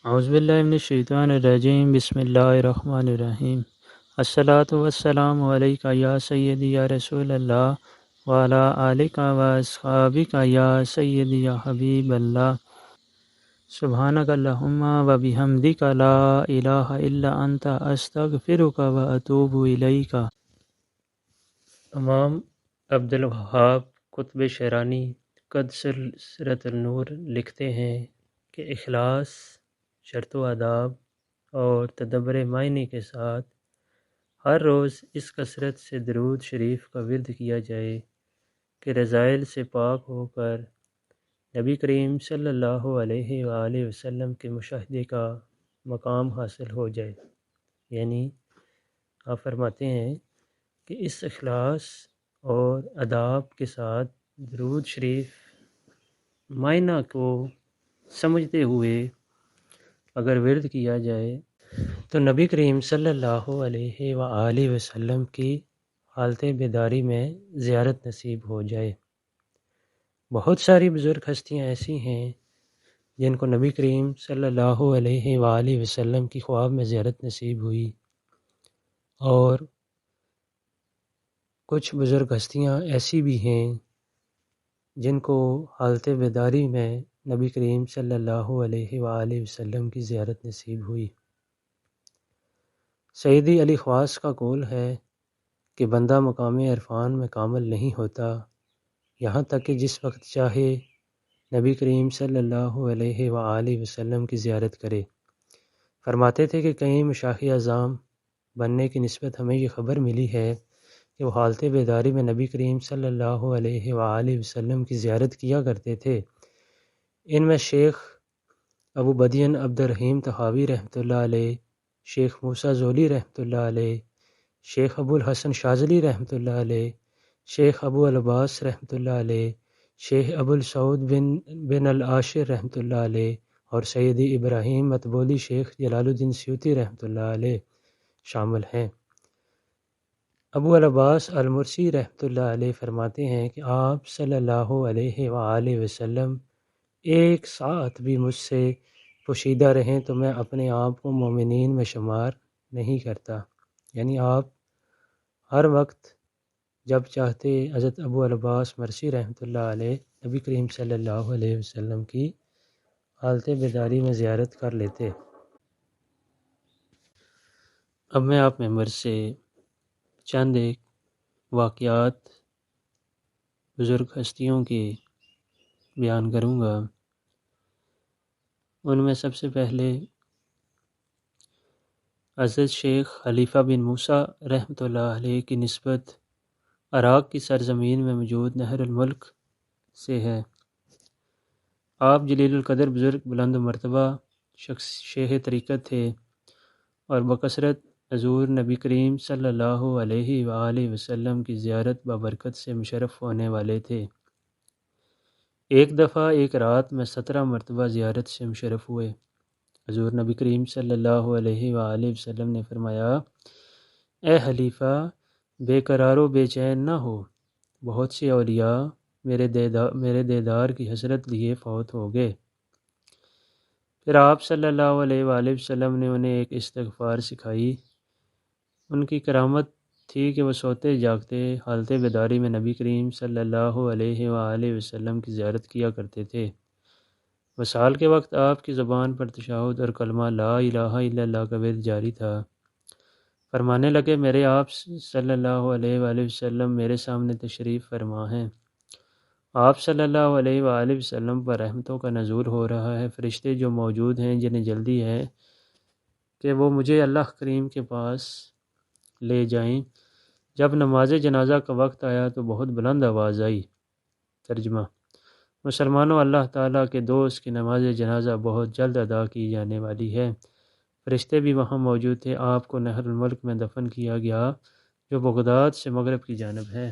اعوذ باللہ من الشیطان الرجیم، بسم اللہ الرحمن الرحیم۔ الصلاۃ والسلام علیکہ یا سیدی یا رسول اللہ وعلی آلک و اصحابک یا سیدی یا حبیب اللہ۔ سبحانک اللہم و بحمدک لا الہ الا انت استغفرک و اتوب الیک۔ امام عبد الوہاب قطب شیرانی قدس سرۃ النور لکھتے ہیں کہ اخلاص، شرط و آداب اور تدبر معنی کے ساتھ ہر روز اس کثرت سے درود شریف کا ورد کیا جائے کہ رذائل سے پاک ہو کر نبی کریم صلی اللہ علیہ وآلہ وسلم کے مشاہدے کا مقام حاصل ہو جائے۔ یعنی آپ فرماتے ہیں کہ اس اخلاص اور آداب کے ساتھ درود شریف معنی کو سمجھتے ہوئے اگر ورد کیا جائے تو نبی کریم صلی اللہ علیہ وآلہ وسلم کی حالت بیداری میں زیارت نصیب ہو جائے۔ بہت ساری بزرگ ہستیاں ایسی ہیں جن کو نبی کریم صلی اللہ علیہ وآلہ وسلم کی خواب میں زیارت نصیب ہوئی، اور کچھ بزرگ ہستیاں ایسی بھی ہیں جن کو حالت بیداری میں نبی کریم صلی اللہ علیہ وآلہ وسلم کی زیارت نصیب ہوئی۔ سیدی علی خواص کا قول ہے کہ بندہ مقام عرفان میں کامل نہیں ہوتا یہاں تک کہ جس وقت چاہے نبی کریم صلی اللہ علیہ وآلہ وسلم کی زیارت کرے۔ فرماتے تھے کہ کئی مشایخ اعظام بننے کی نسبت ہمیں یہ خبر ملی ہے کہ وہ حالت بیداری میں نبی کریم صلی اللہ علیہ وآلہ وسلم کی زیارت کیا کرتے تھے۔ ان میں شیخ ابو بدین عبد الرحیم طحاوی رحمۃ اللہ علیہ، شیخ موسیٰ زولی رحمۃ اللہ علیہ، شیخ ابو الحسن شاذلی رحمۃ اللہ علیہ، شیخ ابو العباس رحمۃ اللہ علیہ، شیخ ابو السعود بن العاشر رحمۃ اللہ علیہ، اور سیدی ابراہیم مطبولی شیخ جلال الدین سیوطی رحمۃ اللہ علیہ شامل ہیں۔ ابو العباس المرسی رحمۃ اللہ علیہ فرماتے ہیں کہ آپ صلی اللہ علیہ وآلہ وسلم ایک ساعت بھی مجھ سے پوشیدہ رہیں تو میں اپنے آپ کو مومنین میں شمار نہیں کرتا۔ یعنی آپ ہر وقت جب چاہتے حضرت ابو العباس مرسی رحمۃ اللہ علیہ نبی کریم صلی اللہ علیہ وسلم کی حالت بیداری میں زیارت کر لیتے۔ اب میں آپ ممبر سے چند ایک واقعات بزرگ ہستیوں کے بیان کروں گا۔ ان میں سب سے پہلے حضرت شیخ خلیفہ بن موسیٰ رحمۃ اللہ علیہ کی نسبت عراق کی سرزمین میں موجود نہر الملک سے ہے۔ آپ جلیل القدر بزرگ بلند و مرتبہ شخص شیخ طریقت تھے اور بکثرت حضور نبی کریم صلی اللہ علیہ وآلہ وسلم کی زیارت بابرکت سے مشرف ہونے والے تھے۔ ایک دفعہ ایک رات میں 17 مرتبہ زیارت سے مشرف ہوئے۔ حضور نبی کریم صلی اللہ علیہ وآلہ وسلم نے فرمایا، اے خلیفہ بے قرار و بے چین نہ ہو، بہت سے اولیاء میرے دیدار کی حسرت لیے فوت ہو گئے۔ پھر آپ صلی اللہ علیہ وآلہ وسلم نے انہیں ایک استغفار سکھائی۔ ان کی کرامت تھی کہ وہ سوتے جاگتے حالت بیداری میں نبی کریم صلی اللہ علیہ وآلہ وسلم کی زیارت کیا کرتے تھے۔ وصال کے وقت آپ کی زبان پر تشہد اور کلمہ لا الہ الا اللہ کا ورد جاری تھا۔ فرمانے لگے، میرے آپ صلی اللہ علیہ وآلہ وسلم میرے سامنے تشریف فرما ہیں۔ آپ صلی اللہ علیہ وآلہ وسلم پر رحمتوں کا نزول ہو رہا ہے۔ فرشتے جو موجود ہیں جنہیں جلدی ہے کہ وہ مجھے اللہ کریم کے پاس لے جائیں۔ جب نماز جنازہ کا وقت آیا تو بہت بلند آواز آئی۔ ترجمہ: مسلمانوں، اللہ تعالیٰ کے دوست کی نماز جنازہ بہت جلد ادا کی جانے والی ہے۔ فرشتے بھی وہاں موجود تھے۔ آپ کو نہر الملک میں دفن کیا گیا جو بغداد سے مغرب کی جانب ہے۔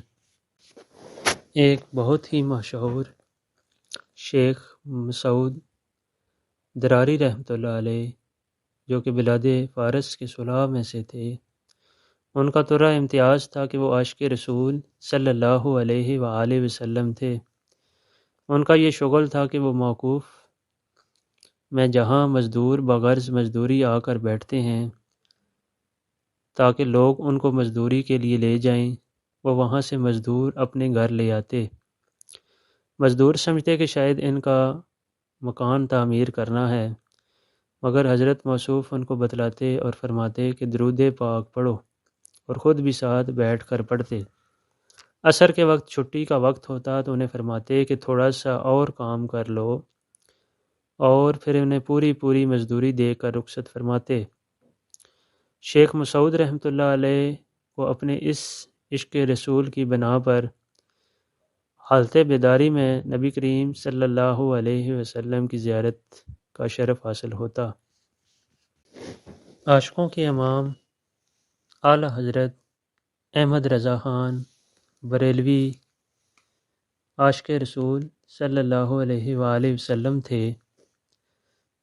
ایک بہت ہی مشہور شیخ مسعود دراری رحمۃ اللہ علیہ جو کہ بلاد فارس کے صلحاء میں سے تھے، ان کا ترا امتیاز تھا کہ وہ عاشق رسول صلی اللہ علیہ وآلہ وسلم تھے۔ ان کا یہ شغل تھا کہ وہ موقوف میں جہاں مزدور بغرض مزدوری آ کر بیٹھتے ہیں تاکہ لوگ ان کو مزدوری کے لیے لے جائیں، وہ وہاں سے مزدور اپنے گھر لے آتے۔ مزدور سمجھتے کہ شاید ان کا مکان تعمیر کرنا ہے، مگر حضرت موصوف ان کو بتلاتے اور فرماتے کہ درود پاک پڑھو، اور خود بھی ساتھ بیٹھ کر پڑھتے۔ عصر کے وقت چھٹی کا وقت ہوتا تو انہیں فرماتے کہ تھوڑا سا اور کام کر لو، اور پھر انہیں پوری مزدوری دے کر رخصت فرماتے۔ شیخ مسعود رحمۃ اللہ علیہ کو اپنے اس عشق رسول کی بنا پر حالت بیداری میں نبی کریم صلی اللہ علیہ وسلم کی زیارت کا شرف حاصل ہوتا۔ عاشقوں کے امام اعلی حضرت احمد رضا خان بریلوی عاشق رسول صلی اللہ علیہ وآلہ وسلم تھے۔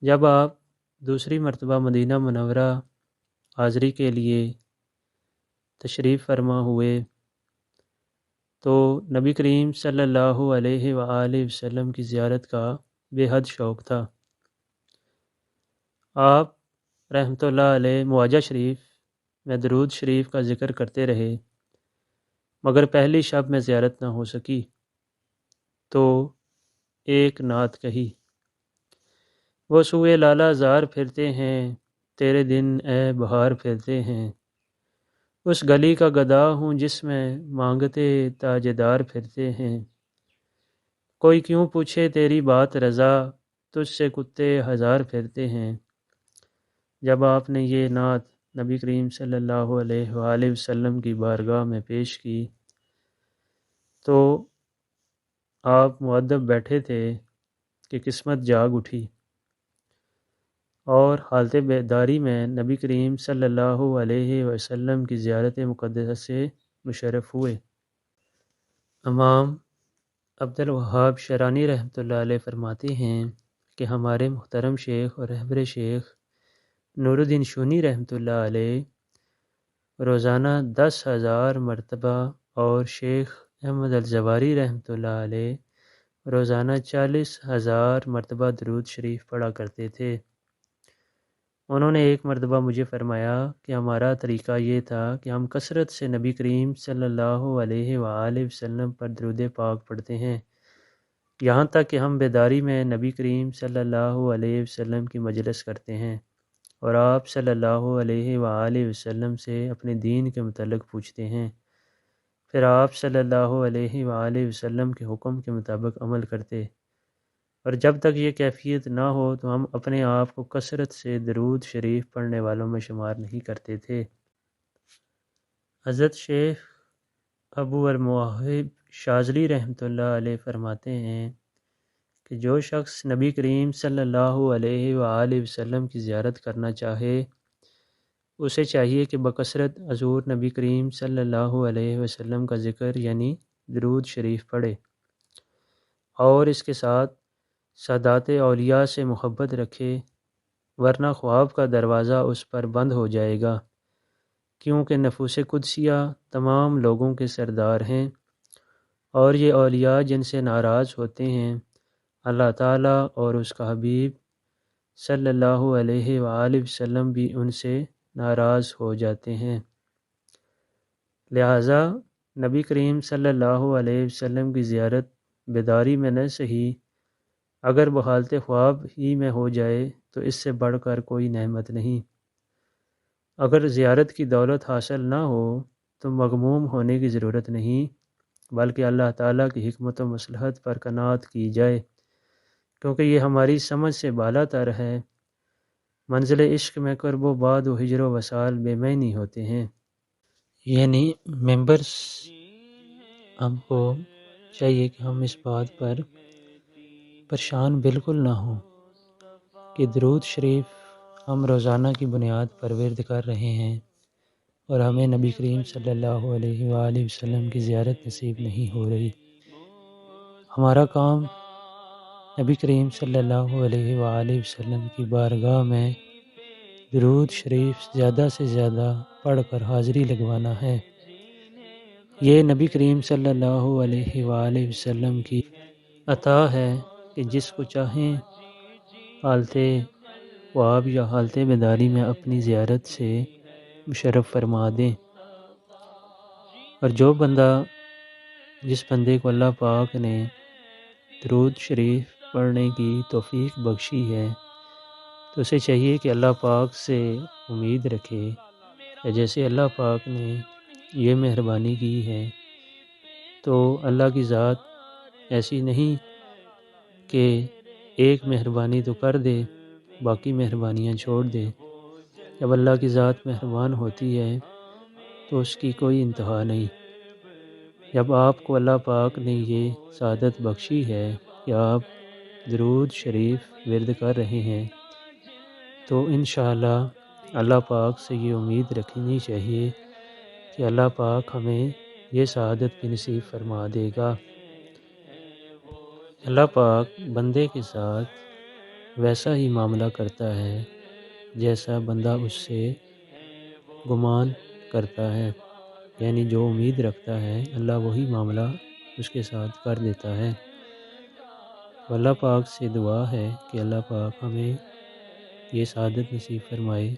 جب آپ دوسری مرتبہ مدینہ منورہ حاضری کے لیے تشریف فرما ہوئے تو نبی کریم صلی اللہ علیہ وآلہ وسلم کی زیارت کا بے حد شوق تھا۔ آپ رحمۃ اللہ علیہ مواجہ شریف میں درود شریف کا ذکر کرتے رہے، مگر پہلی شب میں زیارت نہ ہو سکی تو ایک نعت کہی: وہ سوئے لالا زار پھرتے ہیں، تیرے دن اے بہار پھرتے ہیں، اس گلی کا گدا ہوں جس میں مانگتے تاجدار پھرتے ہیں، کوئی کیوں پوچھے تیری بات رضا، تجھ سے کتے ہزار پھرتے ہیں۔ جب آپ نے یہ نعت نبی کریم صلی اللہ علیہ وآلہ وسلم کی بارگاہ میں پیش کی تو آپ مؤدب بیٹھے تھے کہ قسمت جاگ اٹھی، اور حالت بیداری میں نبی کریم صلی اللہ علیہ وسلم کی زیارت مقدسہ سے مشرف ہوئے۔ امام عبد الوہاب شرانی رحمۃ اللہ علیہ فرماتے ہیں کہ ہمارے محترم شیخ اور رہبر شیخ نور الدین شونی رحمۃ اللہ علیہ روزانہ 10,000 مرتبہ اور شیخ احمد الجواری رحمۃ اللہ علیہ روزانہ 40,000 مرتبہ درود شریف پڑھا کرتے تھے۔ انہوں نے ایک مرتبہ مجھے فرمایا کہ ہمارا طریقہ یہ تھا کہ ہم کثرت سے نبی کریم صلی اللہ علیہ وآلہ وسلم پر درود پاک پڑھتے ہیں، یہاں تک کہ ہم بیداری میں نبی کریم صلی اللہ علیہ وسلم کی مجلس کرتے ہیں اور آپ صلی اللہ علیہ وآلہ وسلم سے اپنے دین کے متعلق پوچھتے ہیں، پھر آپ صلی اللہ علیہ وآلہ وسلم کے حکم کے مطابق عمل کرتے، اور جب تک یہ کیفیت نہ ہو تو ہم اپنے آپ کو کثرت سے درود شریف پڑھنے والوں میں شمار نہیں کرتے تھے۔ حضرت شیخ ابو المواہب شاذلی رحمۃ اللہ علیہ فرماتے ہیں کہ جو شخص نبی کریم صلی اللہ علیہ وآلہ وسلم کی زیارت کرنا چاہے اسے چاہیے کہ بکثرت حضور نبی کریم صلی اللہ علیہ وسلم کا ذکر یعنی درود شریف پڑھے، اور اس کے ساتھ سادات اولیاء سے محبت رکھے، ورنہ خواب کا دروازہ اس پر بند ہو جائے گا، کیونکہ نفوس قدسیہ تمام لوگوں کے سردار ہیں، اور یہ اولیاء جن سے ناراض ہوتے ہیں اللہ تعالیٰ اور اس کا حبیب صلی اللہ علیہ وآلہ وسلم بھی ان سے ناراض ہو جاتے ہیں۔ لہٰذا نبی کریم صلی اللہ علیہ وسلم کی زیارت بیداری میں نہ صحیح، اگر بحالت خواب ہی میں ہو جائے تو اس سے بڑھ کر کوئی نعمت نہیں۔ اگر زیارت کی دولت حاصل نہ ہو تو مغموم ہونے کی ضرورت نہیں، بلکہ اللہ تعالیٰ کی حکمت و مصلحت پر قناعت کی جائے، کیونکہ یہ ہماری سمجھ سے بالا تر ہے۔ منزل عشق میں قرب و بعد و ہجر و وصال بے معنی ہوتے ہیں۔ یعنی ممبرس ہم کو چاہیے کہ ہم اس بات پر پریشان بالکل نہ ہوں کہ درود شریف ہم روزانہ کی بنیاد پر ورد کر رہے ہیں اور ہمیں نبی کریم صلی اللہ علیہ وآلہ وسلم کی زیارت نصیب نہیں ہو رہی۔ ہمارا کام نبی کریم صلی اللہ علیہ وآلہ وسلم کی بارگاہ میں درود شریف زیادہ سے زیادہ پڑھ کر حاضری لگوانا ہے۔ یہ نبی کریم صلی اللہ علیہ وآلہ وسلم کی عطا ہے کہ جس کو چاہیں حالت خواب یا حالت بیداری میں اپنی زیارت سے مشرف فرما دیں۔ اور جس بندے کو اللہ پاک نے درود شریف پڑھنے کی توفیق بخشی ہے تو اسے چاہیے کہ اللہ پاک سے امید رکھے کہ جیسے اللہ پاک نے یہ مہربانی کی ہے تو اللہ کی ذات ایسی نہیں کہ ایک مہربانی تو کر دے باقی مہربانیاں چھوڑ دے۔ جب اللہ کی ذات مہربان ہوتی ہے تو اس کی کوئی انتہا نہیں۔ جب آپ کو اللہ پاک نے یہ سعادت بخشی ہے کہ آپ درود شریف ورد کر رہے ہیں تو انشاءاللہ اللہ پاک سے یہ امید رکھنی چاہیے کہ اللہ پاک ہمیں یہ سعادت بھی نصیب فرما دے گا۔ اللہ پاک بندے کے ساتھ ویسا ہی معاملہ کرتا ہے جیسا بندہ اس سے گمان کرتا ہے، یعنی جو امید رکھتا ہے اللہ وہی معاملہ اس کے ساتھ کر دیتا ہے۔ اللہ پاک سے دعا ہے کہ اللہ پاک ہمیں یہ سعادت نصیب فرمائے۔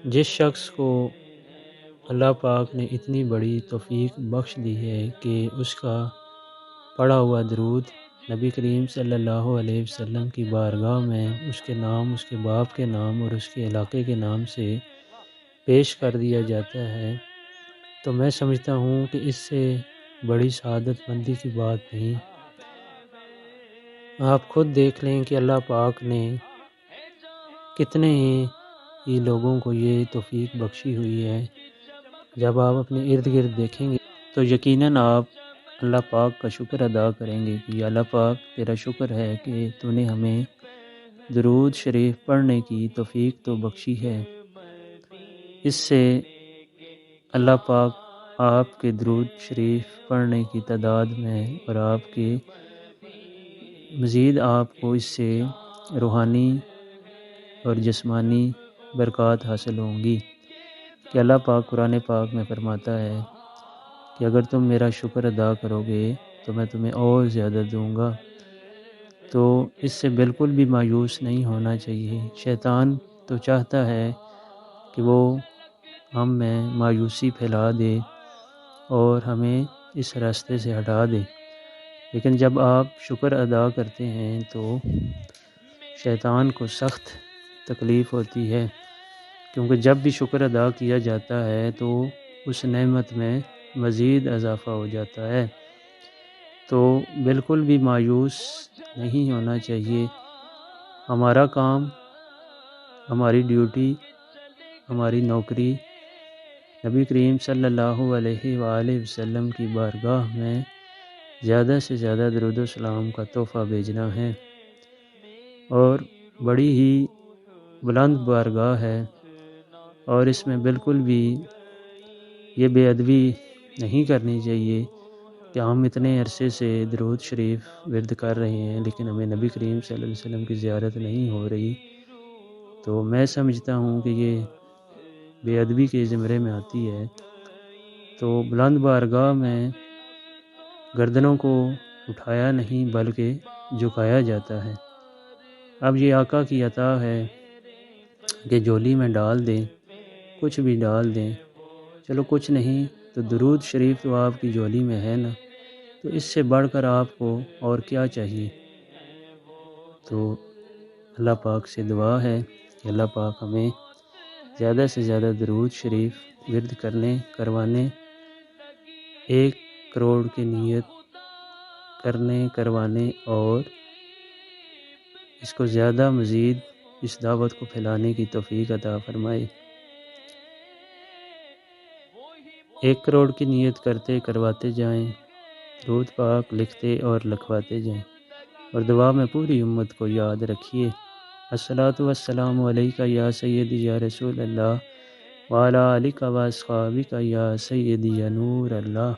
جس شخص کو اللہ پاک نے اتنی بڑی توفیق بخش دی ہے کہ اس کا پڑھا ہوا درود نبی کریم صلی اللہ علیہ وسلم کی بارگاہ میں اس کے نام، اس کے باپ کے نام اور اس کے علاقے کے نام سے پیش کر دیا جاتا ہے تو میں سمجھتا ہوں کہ اس سے بڑی سعادت مندی کی بات نہیں۔ آپ خود دیکھ لیں کہ اللہ پاک نے کتنے ہی لوگوں کو یہ توفیق بخشی ہوئی ہے۔ جب آپ اپنے ارد گرد دیکھیں گے تو یقیناً آپ اللہ پاک کا شکر ادا کریں گے کہ یا اللہ پاک تیرا شکر ہے کہ تو نے ہمیں درود شریف پڑھنے کی توفیق تو بخشی ہے۔ اس سے اللہ پاک آپ کے درود شریف پڑھنے کی تعداد میں اور آپ کے مزید آپ کو اس سے روحانی اور جسمانی برکات حاصل ہوں گی کہ اللہ پاک قرآن پاک میں فرماتا ہے کہ اگر تم میرا شکر ادا کرو گے تو میں تمہیں اور زیادہ دوں گا۔ تو اس سے بالکل بھی مایوس نہیں ہونا چاہیے۔ شیطان تو چاہتا ہے کہ وہ ہم میں مایوسی پھیلا دے اور ہمیں اس راستے سے ہٹا دے، لیکن جب آپ شکر ادا کرتے ہیں تو شیطان کو سخت تکلیف ہوتی ہے، کیونکہ جب بھی شکر ادا کیا جاتا ہے تو اس نعمت میں مزید اضافہ ہو جاتا ہے۔ تو بالکل بھی مایوس نہیں ہونا چاہیے۔ ہمارا کام، ہماری ڈیوٹی، ہماری نوکری نبی کریم صلی اللہ علیہ وآلہ وسلم کی بارگاہ میں زیادہ سے زیادہ درود و سلام کا تحفہ بھیجنا ہے، اور بڑی ہی بلند بارگاہ ہے، اور اس میں بالکل بھی یہ بے ادبی نہیں کرنی چاہیے کہ ہم اتنے عرصے سے درود شریف ورد کر رہے ہیں لیکن ہمیں نبی کریم صلی اللہ علیہ وسلم کی زیارت نہیں ہو رہی۔ تو میں سمجھتا ہوں کہ یہ بے ادبی کے زمرے میں آتی ہے۔ تو بلند بارگاہ میں گردنوں کو اٹھایا نہیں بلکہ جھکایا جاتا ہے۔ اب یہ آقا کی عطا ہے کہ جھولی میں ڈال دیں، کچھ بھی ڈال دیں، چلو کچھ نہیں تو درود شریف تو آپ کی جھولی میں ہے نا، تو اس سے بڑھ کر آپ کو اور کیا چاہیے۔ تو اللہ پاک سے دعا ہے کہ اللہ پاک ہمیں زیادہ سے زیادہ درود شریف ورد کروانے، 1 کروڑ کی نیت کروانے اور اس کو زیادہ مزید اس دعوت کو پھیلانے کی توفیق عطا فرمائے۔ 1 کروڑ کی نیت کرواتے جائیں، درود پاک لکھتے اور لکھواتے جائیں، اور دعا میں پوری امت کو یاد رکھیے۔ الصلاۃ والسلام علیکہ یا سیدی یا رسول اللہ وعلی آلک و اصحابک یا سیدی یا نور اللہ۔